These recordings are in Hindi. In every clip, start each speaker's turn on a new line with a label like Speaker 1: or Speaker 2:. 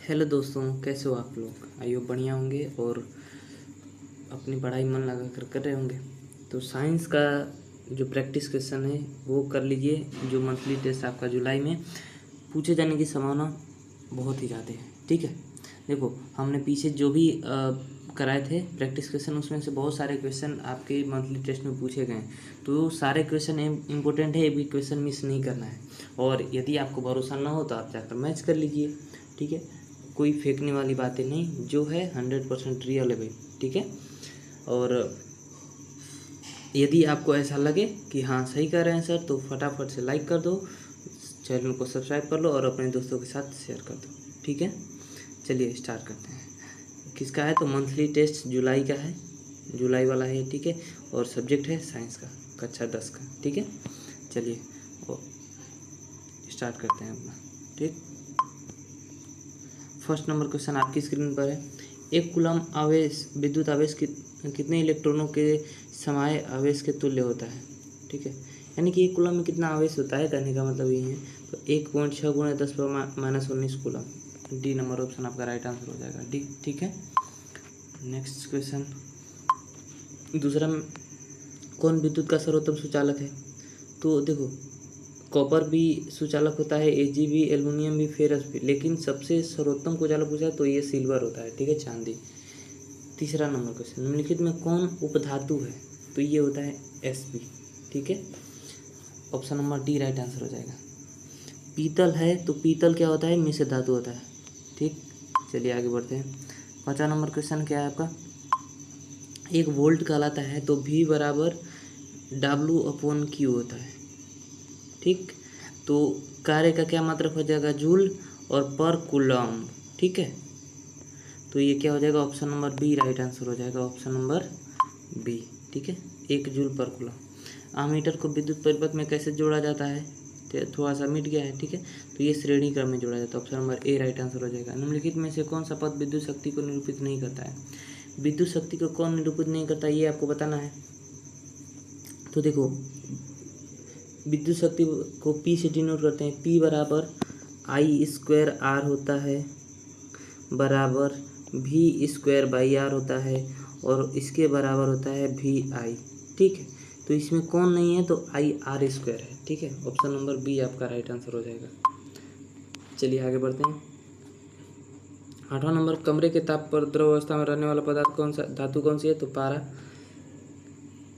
Speaker 1: हेलो दोस्तों, कैसे हो आप लोग। आइए बढ़िया होंगे और अपनी पढ़ाई मन लगा कर रहे होंगे। तो साइंस का जो प्रैक्टिस क्वेश्चन है वो कर लीजिए। जो मंथली टेस्ट आपका जुलाई में पूछे जाने की संभावना बहुत ही ज़्यादा है। ठीक है, देखो हमने पीछे जो भी कराए थे प्रैक्टिस क्वेश्चन, उसमें से बहुत सारे क्वेश्चन आपके मंथली टेस्ट में पूछे गए हैं। तो सारे क्वेश्चन इम्पोर्टेंट है, ये भी क्वेश्चन मिस नहीं करना है। और यदि आपको भरोसा ना हो तो आप जाकर मैच कर लीजिए। ठीक है, कोई फेंकने वाली बातें नहीं, जो है 100% रियल है भाई। ठीक है, और यदि आपको ऐसा लगे कि हाँ सही कर रहे हैं सर, तो फटाफट से लाइक कर दो, चैनल को सब्सक्राइब कर लो और अपने दोस्तों के साथ शेयर कर दो। ठीक है, चलिए स्टार्ट करते हैं। किसका है, तो मंथली टेस्ट जुलाई का है, जुलाई वाला है। ठीक है, और सब्जेक्ट है साइंस का, कक्षा 10 का। ठीक है, चलिए और स्टार्ट करते हैं अपना। ठीक, फर्स्ट नंबर क्वेश्चन आपकी स्क्रीन पर है। एक कूलम आवेश विद्युत आवेश कितने इलेक्ट्रॉनों के समाये आवेश के तुल्य होता है। ठीक है, यानी कि एक कूलम में कितना आवेश होता है, कहने का मतलब ये है। तो 1.6 × 10⁻⁻19 कूलम। डी नंबर ऑप्शन आपका राइट आंसर हो जाएगा, डी। ठीक है, नेक्स्ट क्वेश्चन दूसरा, कौन विद्युत का सर्वोत्तम सुचालक है। तो देखो, कॉपर भी सुचालक होता है, एजी भी, एल्युमिनियम भी, फेरस भी, लेकिन सबसे सर्वोत्तम सुचालक पूछा तो ये सिल्वर होता है। ठीक है, चांदी। तीसरा नंबर क्वेश्चन, निम्नलिखित में कौन उपधातु है। तो ये होता है Sb। ठीक है, option number D right answer हो जाएगा। पीतल है, तो पीतल क्या होता है, मिश्र धातु होता है। ठीक, चलिए आगे बढ़ते हैं। 5वां नंबर क्वेश्चन क्या है आपका, 1 वोल्ट कहलाता है तो V बराबर W/Q होता है। ठीक, तो कार्य का क्या मात्रक हो जाएगा, जूल, और पर कूलम। ठीक है, तो ये क्या हो जाएगा, option number B right answer हो जाएगा, ऑप्शन नंबर बी। ठीक है, 1 जूल पर कूलम। आमीटर को विद्युत परिपथ में कैसे जोड़ा जाता है, तो थोड़ा सा मिट गया है। ठीक है, तो ये श्रेणी क्रम में जोड़ा जाता है, option number A right answer हो जाएगा। निम्नलिखित में से कौन सा पद विद्युत शक्ति को निरूपित नहीं करता है। विद्युत शक्ति को कौन निरूपित नहीं करता, ये आपको बताना है। तो देखो, विद्युत शक्ति को P से डिनोट करते हैं। P बराबर I² होता है, बराबर V² होता है, और इसके बराबर होता है VI। ठीक है, तो इसमें कौन नहीं है, तो IR² है। ठीक है, ऑप्शन नंबर बी आपका राइट आंसर हो जाएगा। चलिए आगे बढ़ते हैं। 8वां नंबर, कमरे के ताप पर द्रव अवस्था में रहने वाला पदार्थ कौन सा, धातु कौन सी है, तो पारा।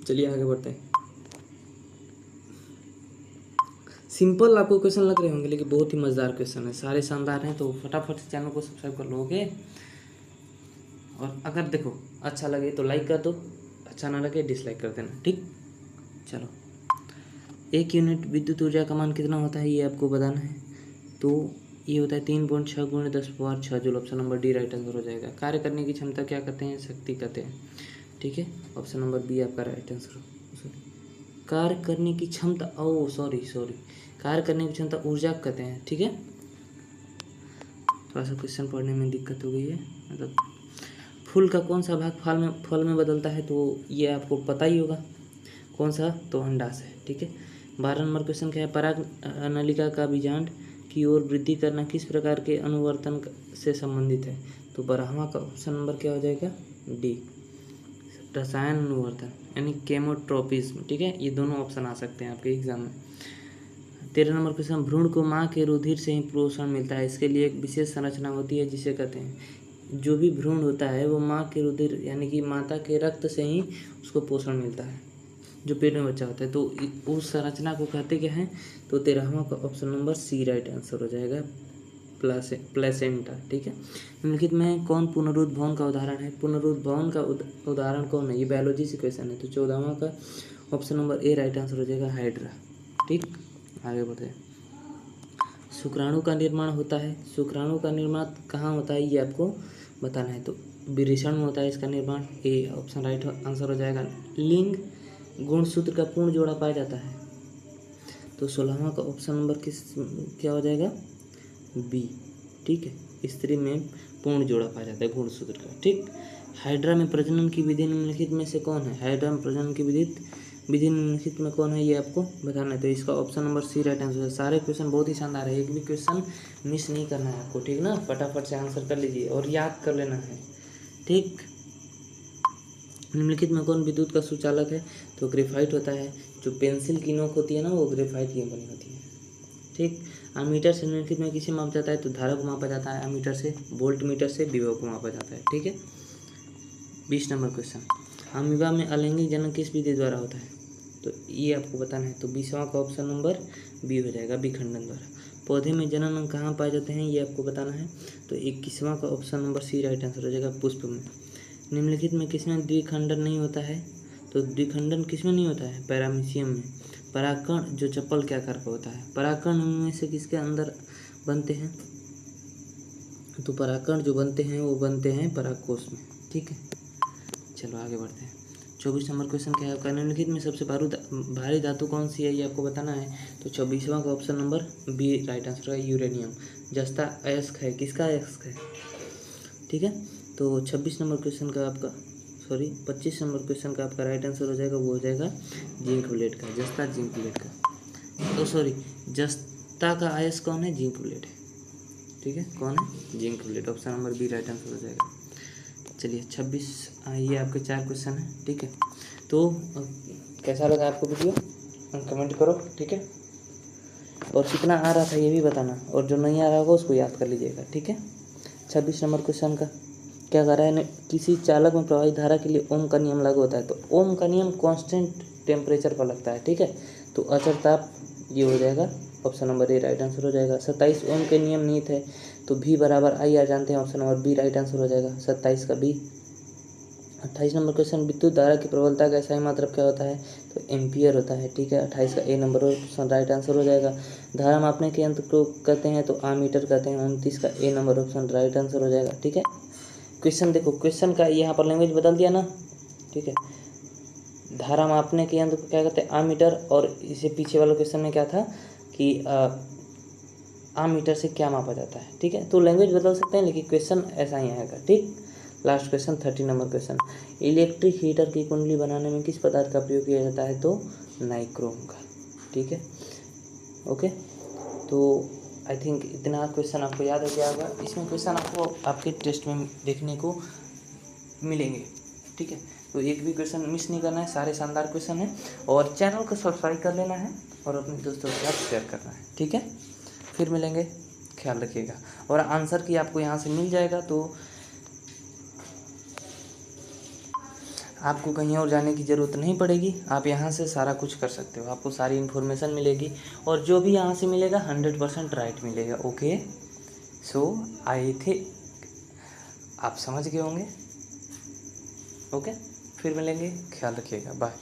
Speaker 1: चलिए आगे बढ़ते हैं। सिंपल आपको क्वेश्चन लग रहे होंगे, लेकिन बहुत ही मज़ेदार क्वेश्चन है, सारे शानदार हैं। तो फटाफट से चैनल को सब्सक्राइब कर लो। ओके, और अगर देखो अच्छा लगे तो लाइक कर दो, अच्छा ना लगे डिसलाइक कर देना। ठीक, चलो। 1 यूनिट विद्युत ऊर्जा का मान कितना होता है, ये आपको बताना है। तो ये होता है 3.6 × 10⁻6 joule, option number D right answer हो जाएगा। कार्य करने की क्षमता क्या कहते हैं, शक्ति कहते हैं। ठीक है, ऑप्शन नंबर बी आपका राइट आंसर। कार्य करने की क्षमता, ओ सॉरी, कार्य करने की क्षमता ऊर्जा कहते हैं। ठीक है, थोड़ा सा क्वेश्चन पढ़ने में दिक्कत हो गई है। मतलब फूल का कौन सा भाग फल में बदलता है, तो ये आपको पता ही होगा कौन सा, तो अंडाशय है। ठीक है, 12 नंबर क्वेश्चन क्या है, पराग नलिका का बीजांड की ओर वृद्धि करना किस प्रकार के अनुवर्तन से संबंधित है। तो 12वां का ऑप्शन नंबर क्या हो जाएगा, डी, रसायन अनुवर्तन यानी केमोट्रोपिज्म। ठीक है, ये दोनों ऑप्शन आ सकते हैं आपके एग्जाम में। 13 नंबर क्वेश्चन, भ्रूण को माँ के रुधिर से ही पोषण मिलता है, इसके लिए एक विशेष संरचना होती है जिसे कहते हैं। जो भी भ्रूण होता है वो माँ के रुधिर यानी कि माता के रक्त से ही उसको पोषण मिलता है, जो पेट में बच्चा होता है। तो उस संरचना को कहते क्या हैं, तो 13वां का option number C right answer हो जाएगा, प्लेसेंटा। ठीक है, निम्नलिखित में कौन पुनरुद्भवन का उदाहरण है। पुनरुद्भवन का उदाहरण कौन है, ये बायोलॉजी से क्वेश्चन है। तो 14वां का option number A right answer हो जाएगा, हाइड्रा। ठीक, आगे बढ़ते हैं। शुक्राणु का निर्माण होता है, शुक्राणु का निर्माण कहाँ होता है, ये आपको बताना है। तो वृषण में होता है इसका निर्माण, ए ऑप्शन राइट आंसर हो जाएगा। लिंग गुणसूत्र का पूर्ण जोड़ा पाया जाता है, तो 16वां का ऑप्शन नंबर क्या हो जाएगा, बी। ठीक है, स्त्री में पूर्ण जोड़ा पाया जाता है गुणसूत्र का। ठीक, हाइड्रा में प्रजनन की विधि निम्नलिखित में से कौन है। हाइड्रा में प्रजनन की विधि विधि निम्नलिखित में कौन है ये आपको बताना है। तो इसका option number C right answer है। सारे क्वेश्चन बहुत ही शानदार है, एक भी क्वेश्चन मिस नहीं करना है आपको, ठीक ना। फटाफट से आंसर कर लीजिए और याद कर लेना है, ठीक। निम्नलिखित में कौन विद्युत का सुचालक है। तो ग्रेफाइट होता है। जो पेंसिल की नोक होती है ना वो ग्रेफाइट की बनी होती है, ठीक। अमीटर से निम्नलिखित में किसे मापा जाता है। तो धारा को मापा जाता है अमीटर से, वोल्ट मीटर से विभव को मापा जाता है, ठीक है। 20 नंबर क्वेश्चन, अमीबा में अलैंगिक जनन किस विधि द्वारा होता है। तो ये आपको बताना है। तो 20वां का ऑप्शन नंबर बी हो जाएगा, विखंडन द्वारा। पौधे में जनन अंग कहाँ पाए जाते हैं ये आपको बताना है। तो 21वां का option number C right answer हो जाएगा, पुष्प में। निम्नलिखित में किसमें द्विखंडन नहीं होता है। तो द्विखंडन किसमें नहीं होता है, पैरामीशियम में। परागकण जो चप्पल के आकार का होता है, परागकण में से किसके अंदर बनते हैं। तो परागकण जो बनते हैं वो बनते हैं परागकोश में, ठीक है। चलो आगे बढ़ते हैं। 24 नंबर क्वेश्चन क्या है आपका, निम्नलिखित में सबसे भारी धातु कौन सी है ये आपको बताना है। तो 24वां का option number B right answer है, यूरेनियम। जस्ता अयस्क है, किसका अयस्क है, ठीक है। तो 26 नंबर क्वेश्चन का आपका 25 नंबर क्वेश्चन का आपका राइट आंसर हो जाएगा, वो हो जाएगा जिंक प्लेट का, जस्ता जिंक प्लेट का। तो जस्ता का अयस्क कौन है, जिंक प्लेट है, ठीक है। कौन है, zinc plate. Option number B right answer हो जाएगा। चलिए 26 ये आपके 4 क्वेश्चन हैं, ठीक है। तो कैसा लगा आपको वीडियो कमेंट करो, ठीक है। और कितना आ रहा था ये भी बताना, और जो नहीं आ रहा होगा उसको याद कर लीजिएगा, ठीक है। 26 नंबर क्वेश्चन का क्या कर रहा है, किसी चालक में प्रवाहित धारा के लिए ओम का नियम लागू होता है। तो ओम का नियम कांस्टेंट टेम्परेचर पर लगता है, ठीक है। तो अचर ताप ये हो जाएगा, option number A right answer हो जाएगा। 27 ओम के नियम निहित है। तो भी बराबर आई आर जानते हैं, option number B right answer हो जाएगा, 27 का बी। 28 नंबर क्वेश्चन, विद्युत धारा की प्रबलता का SI मात्रक क्या होता है। तो एम्पियर होता है, ठीक है। 28 का ए नंबर ऑप्शन राइट आंसर हो जाएगा। धारा मापने के यंत्र को कहते हैं तो आमीटर कहते हैं, 29 का ए नंबर ऑप्शन राइट आंसर हो जाएगा, ठीक है। क्वेश्चन देखो, क्वेश्चन का यहाँ पर लैंग्वेज बदल दिया ना, ठीक है। धारा मापने के यंत्र को क्या कहते हैं, आमीटर। और इसे पीछे वाले क्वेश्चन में क्या था कि आमीटर से क्या मापा जाता है, ठीक है। तो लैंग्वेज बदल सकते हैं लेकिन क्वेश्चन ऐसा ही आएगा, ठीक। Last question 30 number question, electric heater की कुंडली बनाने में किस पदार्थ का प्रयोग किया जाता है। तो नाइक्रोम का, ठीक है, ओके। तो आई थिंक इतना क्वेश्चन आपको याद हो गया होगा। इसमें क्वेश्चन आपको आपके टेस्ट में देखने को मिलेंगे, ठीक है। तो एक भी क्वेश्चन मिस नहीं करना है, सारे शानदार क्वेश्चन हैं। और चैनल को सब्सक्राइब कर लेना है और अपने दोस्तों के साथ शेयर करना है, ठीक है। फिर मिलेंगे, ख्याल रखिएगा। और आंसर की आपको यहाँ से मिल जाएगा, तो आपको कहीं और जाने की ज़रूरत नहीं पड़ेगी। आप यहाँ से सारा कुछ कर सकते हो, आपको सारी इन्फॉर्मेशन मिलेगी। और जो भी यहाँ से मिलेगा 100% राइट मिलेगा, ओके। सो आई थिंक आप समझ गए होंगे, ओके। फिर मिलेंगे, ख्याल रखिएगा, बाय।